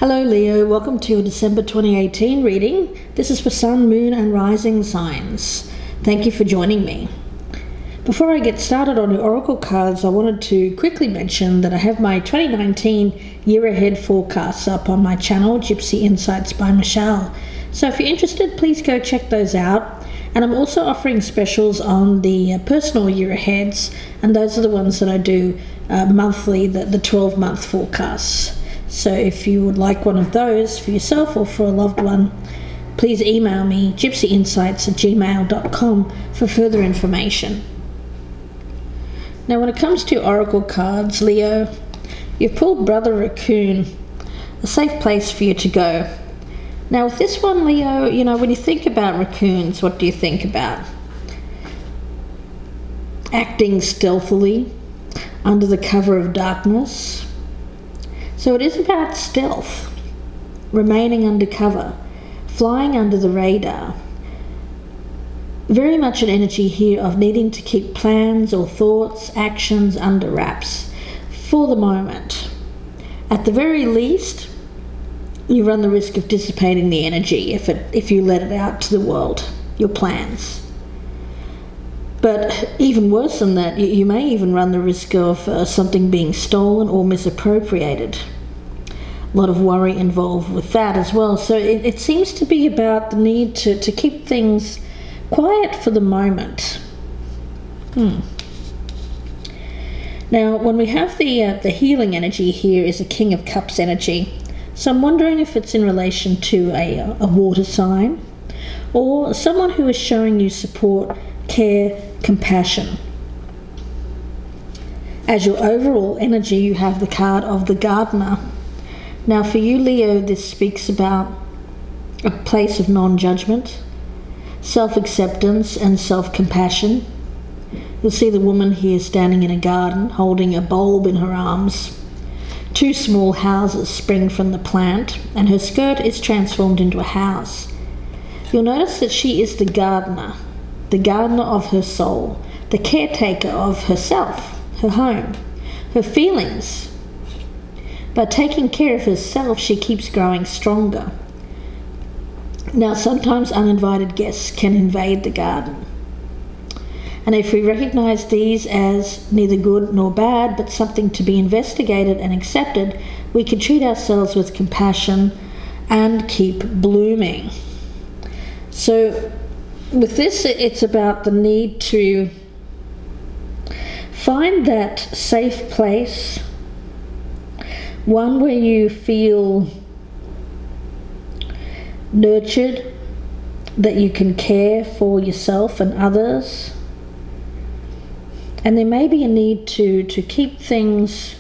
Hello Leo, welcome to your December 2018 reading. This is for Sun, Moon and Rising signs. Thank you for joining me. Before I get started on the Oracle cards, I wanted to quickly mention that I have my 2019 year ahead forecasts up on my channel, Gypsy Insights by Michelle. So if you're interested, please go check those out. And I'm also offering specials on the personal year aheads, and those are the ones that I do monthly, the 12-month forecasts. So if you would like one of those for yourself or for a loved one, please email me gypsyinsights@gmail.com for further information. Now when it comes to Oracle cards, Leo, you've pulled Brother Raccoon, a safe place for you to go. Now with this one, Leo, you know, when you think about raccoons, what do you think about? Acting stealthily under the cover of darkness. So it is about stealth, remaining undercover, flying under the radar. Very much an energy here of needing to keep plans or thoughts, actions under wraps for the moment. At the very least, you run the risk of dissipating the energy if you let it out to the world, your plans. But even worse than that, you may even run the risk of something being stolen or misappropriated. A lot of worry involved with that as well. So it seems to be about the need to keep things quiet for the moment. Now, when we have the healing energy here is a King of Cups energy. So I'm wondering if it's in relation to a water sign or someone who is showing you support, care, compassion. As your overall energy, you have the card of the Gardener. Now for you, Leo, this speaks about a place of non-judgment, self-acceptance and self-compassion. You'll see the woman here standing in a garden holding a bulb in her arms. Two small houses spring from the plant and her skirt is transformed into a house. You'll notice that she is the gardener of her soul, the caretaker of herself, her home, her feelings. By taking care of herself, she keeps growing stronger. Now, sometimes uninvited guests can invade the garden. And if we recognize these as neither good nor bad, but something to be investigated and accepted, we can treat ourselves with compassion and keep blooming. So with this, it's about the need to find that safe place, one where you feel nurtured, that you can care for yourself and others. And there may be a need to keep things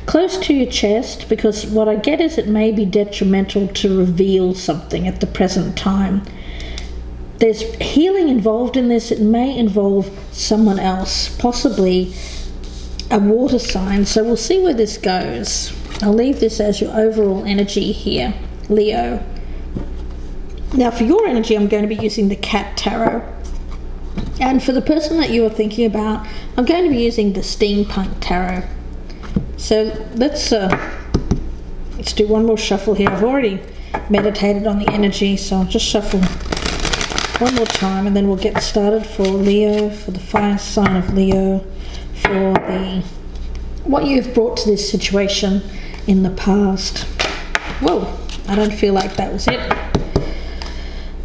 close to your chest, because what I get is it may be detrimental to reveal something at the present time. There's healing involved in this. It may involve someone else, possibly a water sign. So we'll see where this goes. I'll leave this as your overall energy here, Leo. Now for your energy, I'm going to be using the Cat Tarot. And for the person that you are thinking about, I'm going to be using the Steampunk Tarot. So let's do one more shuffle here. I've already meditated on the energy, so I'll just shuffle one more time and then we'll get started for Leo, for the fire sign of Leo, for what you've brought to this situation in the past. Whoa, I don't feel like that was it.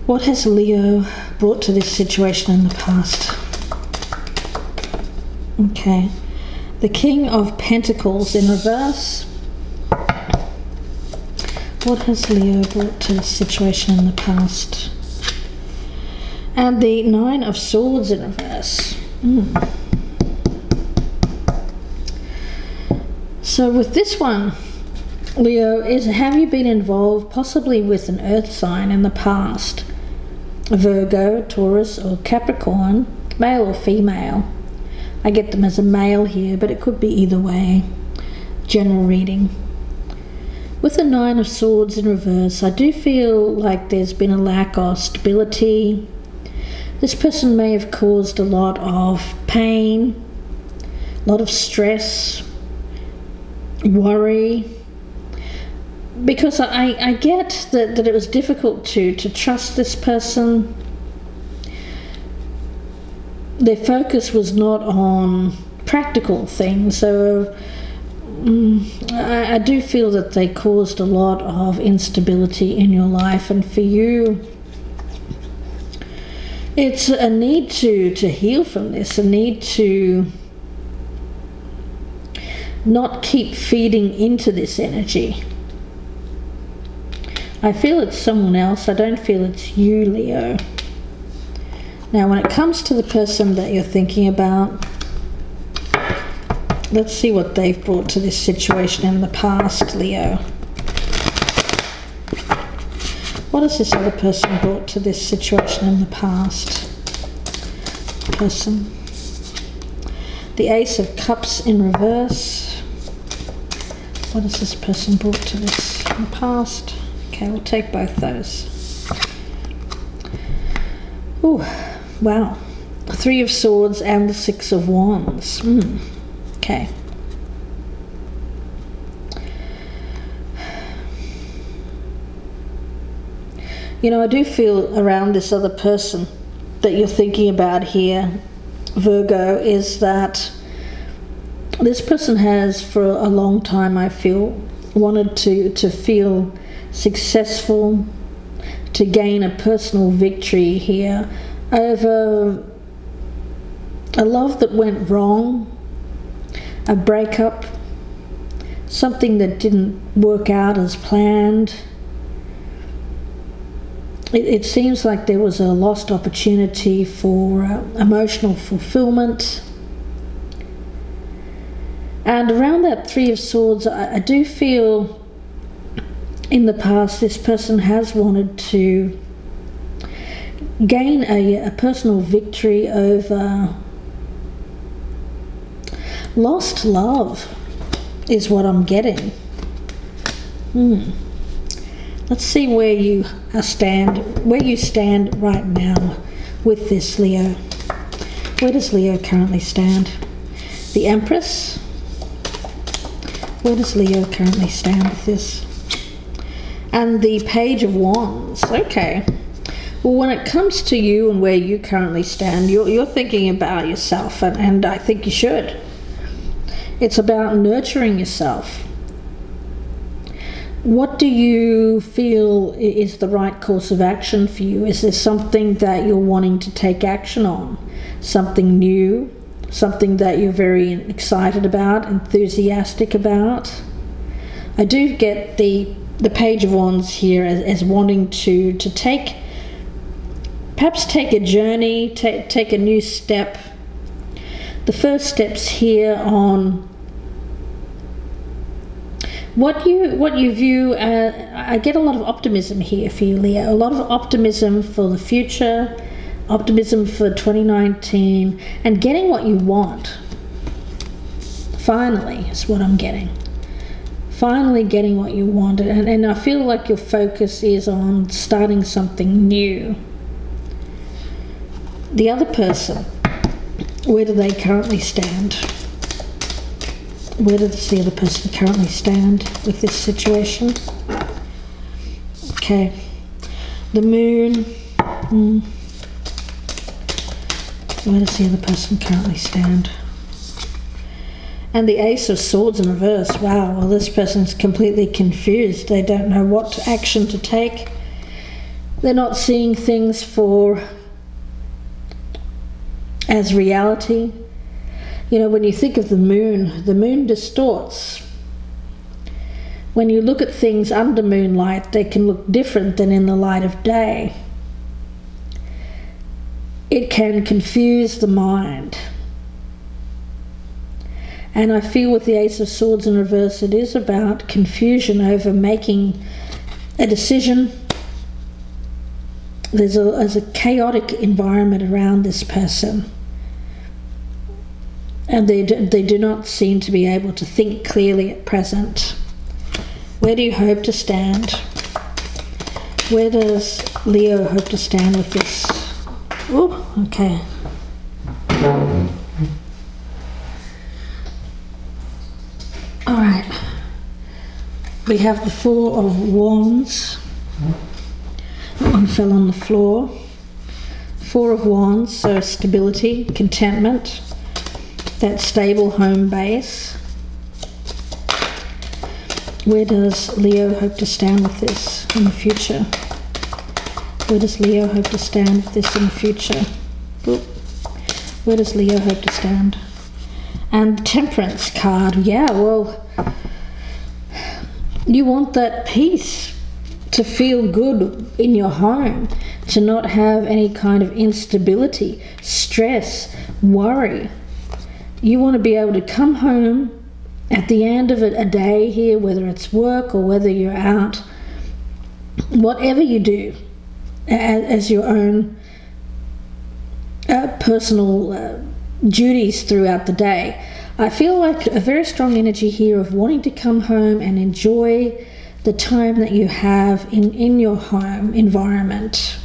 What has Leo brought to this situation in the past? Okay, the King of Pentacles in reverse. What has Leo brought to this situation in the past? And the Nine of Swords in reverse. So with this one, Leo, have you been involved possibly with an earth sign in the past? Virgo, Taurus or Capricorn, male or female. I get them as a male here, but it could be either way. General reading. With the Nine of Swords in reverse, I do feel like there's been a lack of stability. This person may have caused a lot of pain, a lot of stress, worry, because I get that it was difficult to trust this person. Their focus was not on practical things, so I do feel that they caused a lot of instability in your life, and for you it's a need to heal from this, a need to not keep feeding into this energy. I feel it's someone else, I don't feel it's you, Leo. Now when it comes to the person that you're thinking about, let's see what they've brought to this situation in the past, Leo. What has this other person brought to this situation in the past? Person. The Ace of Cups in reverse. What has this person brought to this in the past? Okay, we'll take both those. Ooh, wow. Three of Swords and the Six of Wands. Okay. You know, I do feel around this other person that you're thinking about here, Virgo, is that this person has for a long time, I feel, wanted to feel successful, to gain a personal victory here over a love that went wrong, a breakup, something that didn't work out as planned. It seems like there was a lost opportunity for emotional fulfillment. And around that Three of Swords, I do feel in the past this person has wanted to gain a personal victory over lost love, is what I'm getting. Let's see where you stand right now with this, Leo. Where does Leo currently stand? The Empress. Where does Leo currently stand with this? And the Page of Wands. Okay. Well, when it comes to you and where you currently stand, you're thinking about yourself, and I think you should. It's about nurturing yourself. What do you feel is the right course of action for you? Is there something that you're wanting to take action on? Something new? Something that you're very excited about, enthusiastic about? I do get the Page of Wands here as wanting to perhaps take a journey, take a new step. The first steps here on what you view. I get a lot of optimism here for you, Leo. A lot of optimism for the future, optimism for 2019, and getting what you want. Finally, is what I'm getting. Finally getting what you want. And I feel like your focus is on starting something new. The other person, where do they currently stand? Where does the other person currently stand with this situation? Okay. The Moon. Where does the other person currently stand? And the Ace of Swords in reverse. Wow, well, this person's completely confused. They don't know what action to take. They're not seeing things as reality. You know, when you think of the moon distorts. When you look at things under moonlight, they can look different than in the light of day. It can confuse the mind. And I feel with the Ace of Swords in reverse, it is about confusion over making a decision. There's a chaotic environment around this person. And they do not seem to be able to think clearly at present. Where do you hope to stand? Where does Leo hope to stand with this? Oh, okay. All right. We have the Four of Wands. That one fell on the floor. Four of Wands, so stability, contentment, that stable home base. Where does Leo hope to stand with this in the future? Where does Leo hope to stand with this in the future? Oop. Where does Leo hope to stand? And the Temperance card. Yeah, well, you want that peace, to feel good in your home, to not have any kind of instability, stress, worry. You want to be able to come home at the end of a day here, whether it's work or whether you're out, whatever you do as your own personal duties throughout the day. I feel like a very strong energy here of wanting to come home and enjoy the time that you have in your home environment.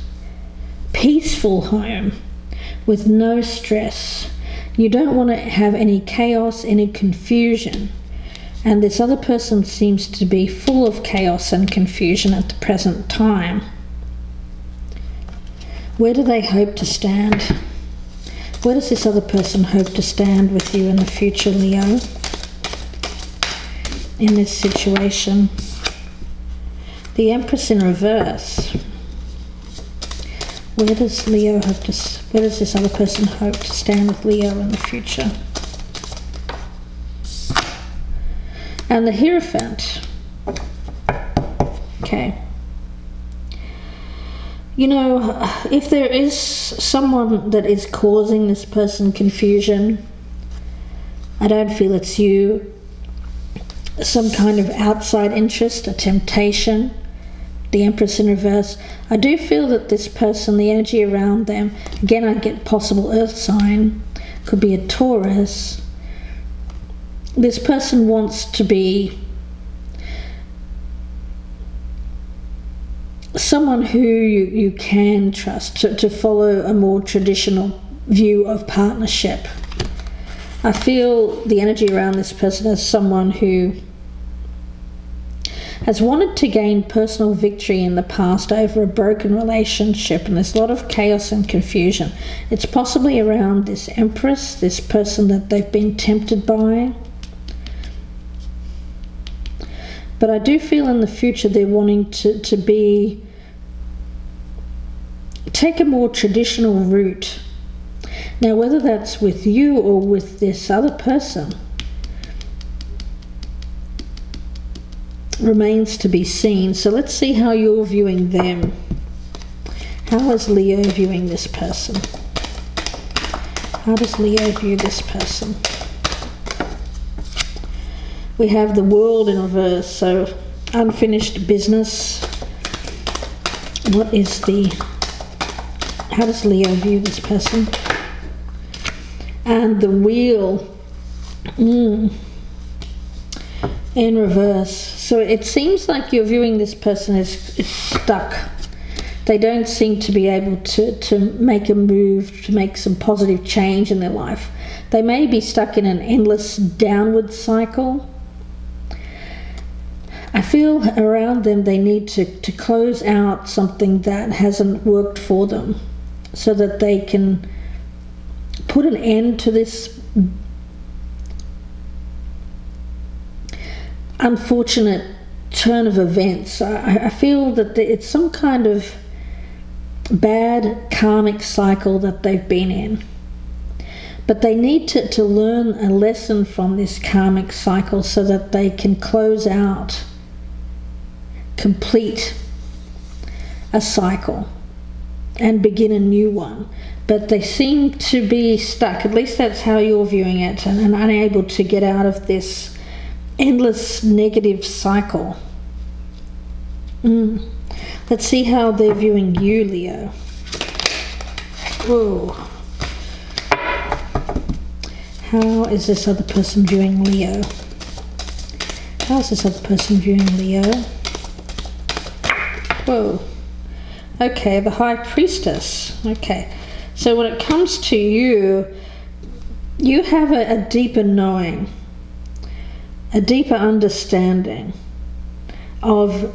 Peaceful home with no stress. You don't want to have any chaos, any confusion. And this other person seems to be full of chaos and confusion at the present time. Where do they hope to stand? Where does this other person hope to stand with you in the future, Leo? In this situation. The Empress in reverse. Where does Leo hope to? Where does this other person hope to stand with Leo in the future? And the Hierophant. Okay. You know, if there is someone that is causing this person confusion, I don't feel it's you. Some kind of outside interest, a temptation. The Empress in reverse. I do feel that this person, the energy around them, again I get possible earth sign, could be a Taurus. This person wants to be someone who you can trust, to follow a more traditional view of partnership. I feel the energy around this person as someone who has wanted to gain personal victory in the past over a broken relationship, and there's a lot of chaos and confusion. It's possibly around this Empress, this person that they've been tempted by. But I do feel in the future they're wanting to take a more traditional route. Now, whether that's with you or with this other person remains to be seen. So let's see how you're viewing them. How is Leo viewing this person? How does Leo view this person? We have the World in reverse, so unfinished business. What is the... How does Leo view this person? And the Wheel in reverse. So it seems like you're viewing this person as stuck. They don't seem to be able to make a move, to make some positive change in their life. They may be stuck in an endless downward cycle. I feel around them they need to close out something that hasn't worked for them, so that they can put an end to this unfortunate turn of events. I feel that it's some kind of bad karmic cycle that they've been in. But they need to learn a lesson from this karmic cycle so that they can close out, complete a cycle and begin a new one. But they seem to be stuck, at least that's how you're viewing it, and unable to get out of this endless negative cycle. Let's see how they're viewing you, Leo. Whoa. How is this other person viewing Leo? How is this other person viewing Leo? Whoa. Okay, the High Priestess. Okay. So when it comes to you, you have a deeper knowing, a deeper understanding of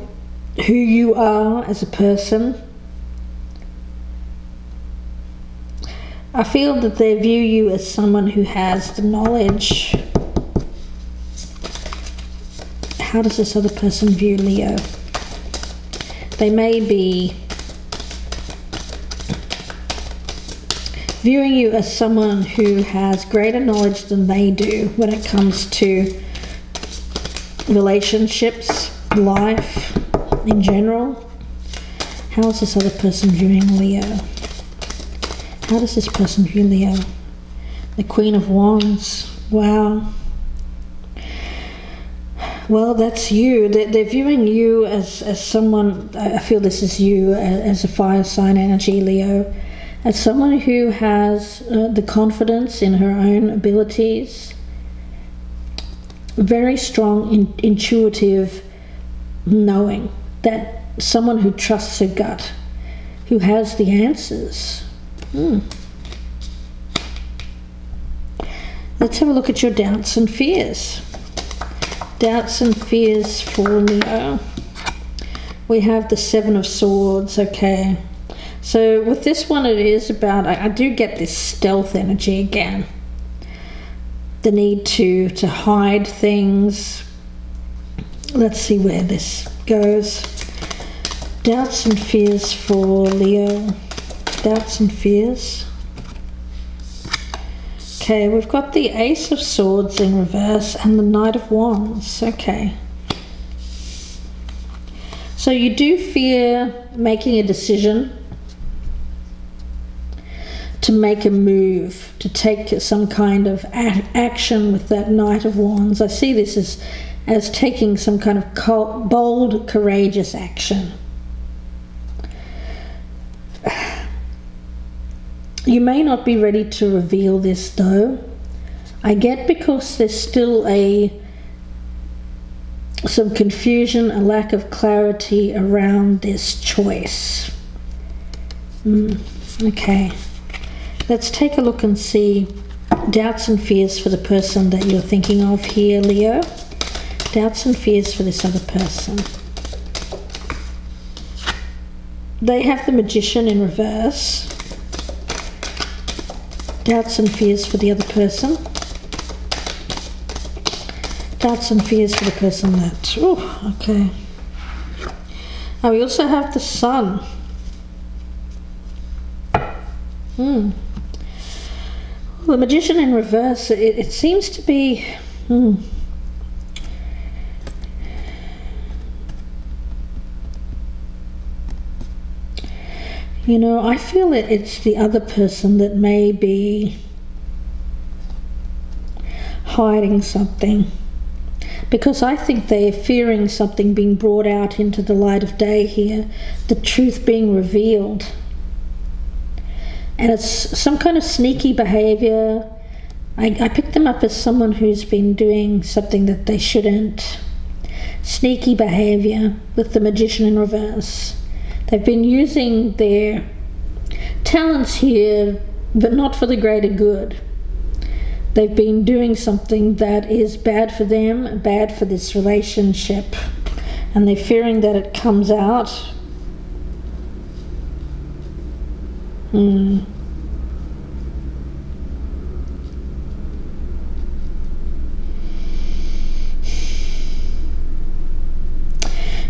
who you are as a person. I feel that they view you as someone who has the knowledge. How does this other person view Leo? They may be viewing you as someone who has greater knowledge than they do when it comes to relationships, life in general. How is this other person viewing Leo? How does this person view Leo? The Queen of Wands. Wow. Well, that's you. They're viewing you as someone, I feel this is you as a fire sign energy, Leo, as someone who has the confidence in her own abilities, very strong intuitive knowing, that someone who trusts her gut, who has the answers. Let's have a look at your doubts and fears. Doubts and fears for Leo. We have the Seven of Swords. Okay, so with this one it is about, I do get this stealth energy again, the need to hide things. Let's see where this goes. Doubts and fears for Leo. Doubts and fears. Okay, we've got the Ace of Swords in reverse and the Knight of Wands. Okay. So you do fear making a decision, to make a move, to take some kind of action with that Knight of Wands. I see this as taking some kind of bold, courageous action. You may not be ready to reveal this though. I get, because there's still some confusion, a lack of clarity around this choice. Okay, let's take a look and see doubts and fears for the person that you're thinking of here, Leo. Doubts and fears for this other person. They have the Magician in reverse. Doubts and fears for the other person. Doubts and fears for the person that... Oh, okay. Now we also have the Sun. The Magician in reverse, it seems to be... You know, I feel that it's the other person that may be hiding something, because I think they're fearing something being brought out into the light of day here, the truth being revealed. And it's some kind of sneaky behavior. I pick them up as someone who's been doing something that they shouldn't. Sneaky behavior with the Magician in reverse. They've been using their talents here, but not for the greater good. They've been doing something that is bad for them, bad for this relationship, and they're fearing that it comes out.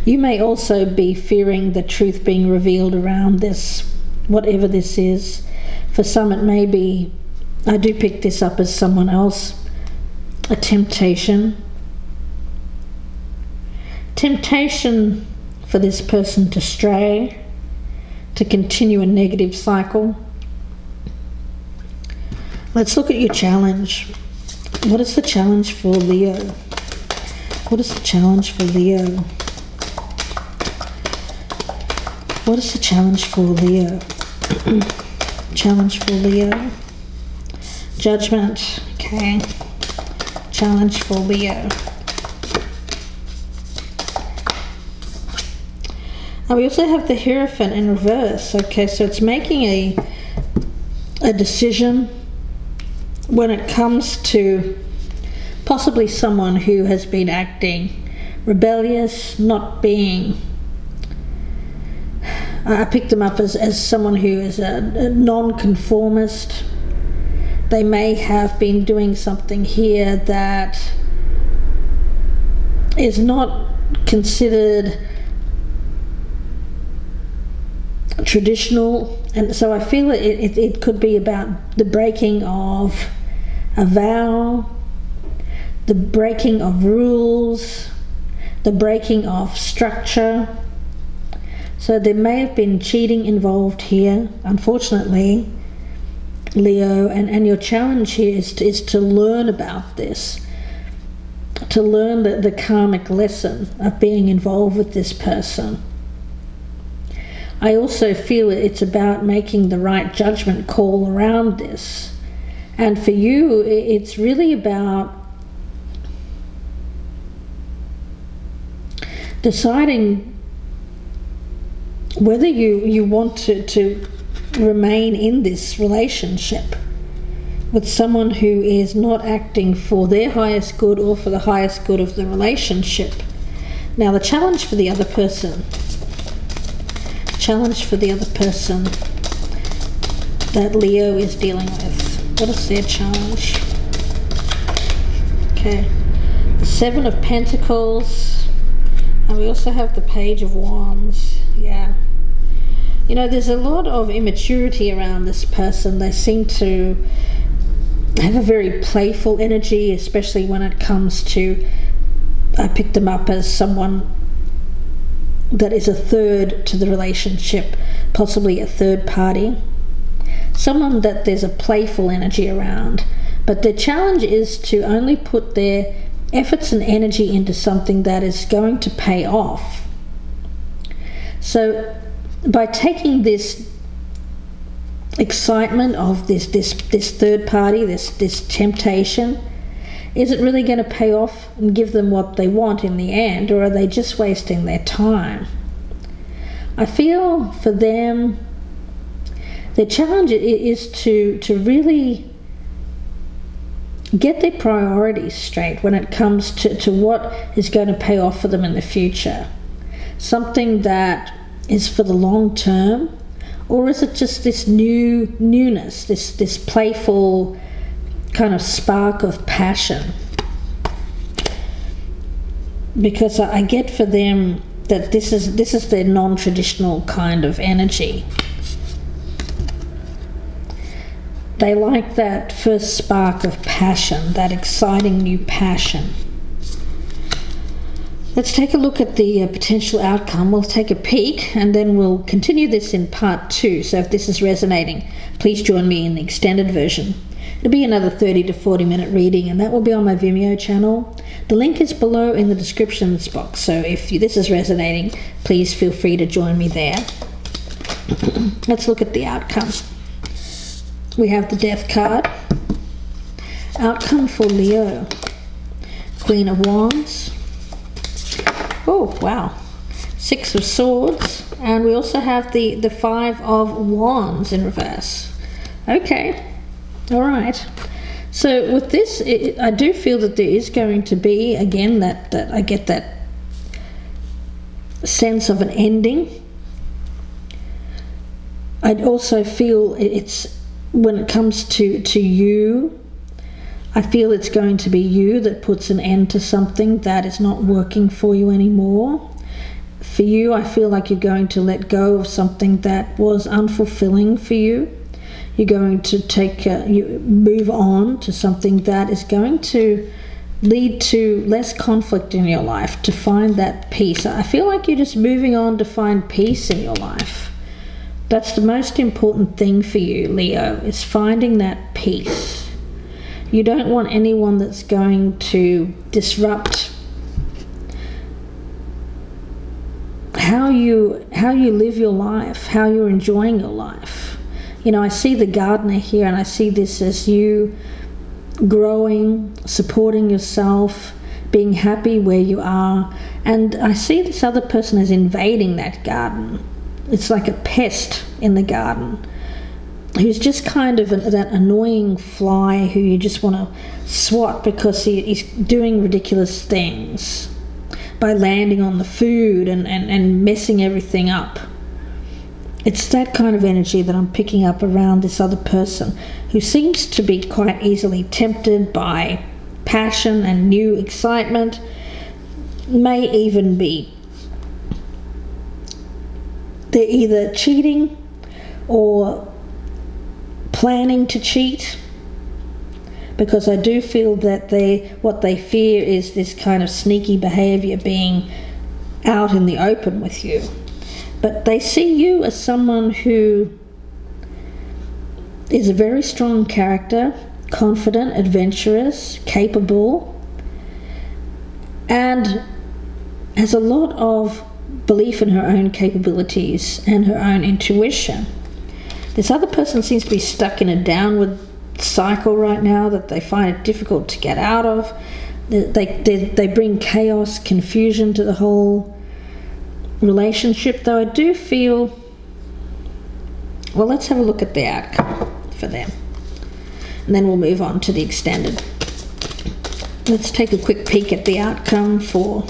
You may also be fearing the truth being revealed around this, whatever this is. For some it may be, I do pick this up as someone else, a temptation. Temptation for this person to stray, to continue a negative cycle. Let's look at your challenge. What is the challenge for Leo? What is the challenge for Leo? What is the challenge for Leo? Challenge for Leo. Judgment. Okay. Challenge for Leo. And we also have the Hierophant in reverse. Okay, so it's making a decision when it comes to possibly someone who has been acting rebellious, not being... I picked them up as someone who is a non-conformist. They may have been doing something here that is not considered traditional, and so I feel it could be about the breaking of a vow, the breaking of rules, the breaking of structure. So there may have been cheating involved here, unfortunately, Leo, and your challenge here is to learn about this, to learn the karmic lesson of being involved with this person. I also feel it's about making the right judgment call around this. And for you, it's really about deciding whether you want to remain in this relationship with someone who is not acting for their highest good or for the highest good of the relationship. Now the challenge for the other person that Leo is dealing with. What is their challenge? Okay, the Seven of Pentacles, and we also have the Page of Wands. Yeah. You know, there's a lot of immaturity around this person. They seem to have a very playful energy, especially when it comes to, I picked them up as someone that is a third to the relationship, possibly a third party. Someone that there's a playful energy around. But their challenge is to only put their efforts and energy into something that is going to pay off. So by taking this excitement of this third party, this temptation, is it really going to pay off and give them what they want in the end, or are they just wasting their time? I feel for them, their challenge is to really get their priorities straight when it comes to what is going to pay off for them in the future. Something that is for the long term, or is it just this newness, this playful kind of spark of passion? Because I get for them that this is their non-traditional kind of energy. They like that first spark of passion, that exciting new passion. Let's take a look at the potential outcome. We'll take a peek and then we'll continue this in part 2. So if this is resonating, please join me in the extended version. It'll be another 30 to 40 minute reading, and that will be on my Vimeo channel. The link is below in the description box, so if this is resonating, please feel free to join me there. Let's look at the outcome. We have the Death card. Outcome for Leo. Queen of Wands. Oh, wow. Six of Swords. And we also have the Five of Wands in reverse. Okay. All right. So with this, I do feel that there is going to be, again, that I get that sense of an ending. I also feel it's, when it comes to you, I feel it's going to be you that puts an end to something that is not working for you anymore. For you, I feel like you're going to let go of something that was unfulfilling for you. You're going to move on to something that is going to lead to less conflict in your life, to find that peace. I feel like you're just moving on to find peace in your life. That's the most important thing for you, Leo, is finding that peace. You don't want anyone that's going to disrupt how you live your life, how you're enjoying your life. You know, I see the gardener here, and I see this as you growing, supporting yourself, being happy where you are, and I see this other person as invading that garden. It's like a pest in the garden who's just kind of that annoying fly who you just want to swat because he's doing ridiculous things. landing on the food and messing everything up. It's that kind of energy that I'm picking up around this other person, who seems to be quite easily tempted by passion and new excitement. May even be they're either cheating or planning to cheat, because I do feel that what they fear is this kind of sneaky behavior being out in the open with you. But they see you as someone who is a very strong character, confident, adventurous, capable, and has a lot of belief in her own capabilities and her own intuition. This other person seems to be stuck in a downward cycle right now that they find it difficult to get out of. They bring chaos, confusion to the whole relationship, though I do feel, well, let's have a look at the outcome for them, and then we'll move on to the extended. Let's take a quick peek at the outcome for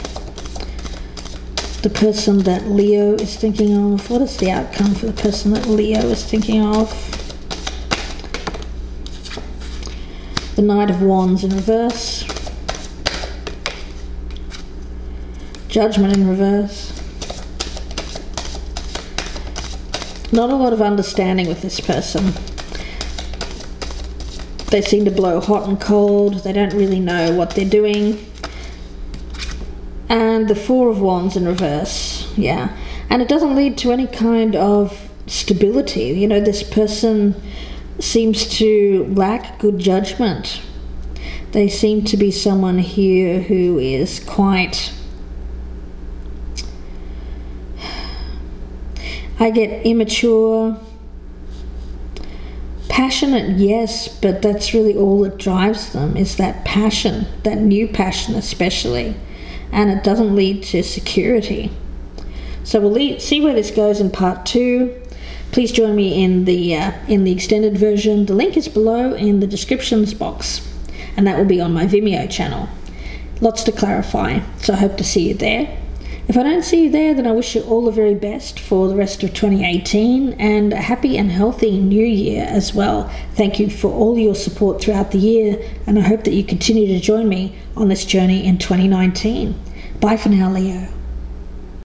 the person that Leo is thinking of. What is the outcome for the person that Leo is thinking of? The Knight of Wands in reverse, Judgment in reverse. Not a lot of understanding with this person. They seem to blow hot and cold. They don't really know what they're doing. And the Four of Wands in reverse, yeah. And it doesn't lead to any kind of stability. You know, this person seems to lack good judgment. They seem to be someone here who is quite, I get immature, passionate, yes, but that's really all that drives them, is that passion, that new passion especially, and it doesn't lead to security. So we'll see where this goes in part 2. Please join me in the extended version. The link is below in the descriptions box, and that will be on my Vimeo channel. Lots to clarify, so I hope to see you there. If I don't see you there, then I wish you all the very best for the rest of 2018, and a happy and healthy new year as well. Thank you for all your support throughout the year, and I hope that you continue to join me on this journey in 2019. Bye for now, Leo.